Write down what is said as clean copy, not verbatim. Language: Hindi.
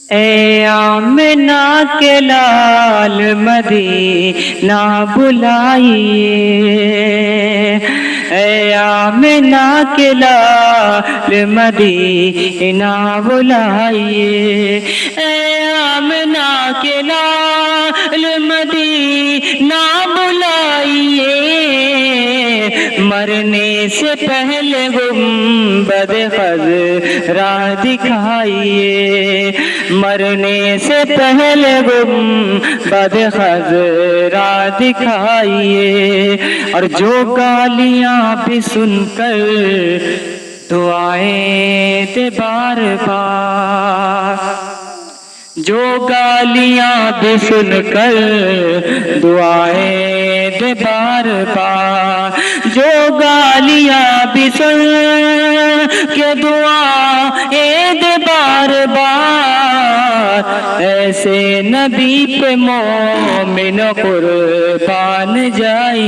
ए आमना के लाल मदीना बुलाइए, ए आमना के लाल मदीना बुलाइए, ए आमना के लाल मदीना बुलाइए। मरने से पहले गुंबद खज़रा दिखाइए, मरने से पहले गुंबद खज़रा दिखाइए। और जो गालियां भी सुनकर दुआएं दे बार बार, जो गालियां भी सुनकर दुआएं दे बार बार, जो गालियां भी सुन के दुआएं दे बार बार। ऐसे नबी पे मोमिन कुर्बान जाए।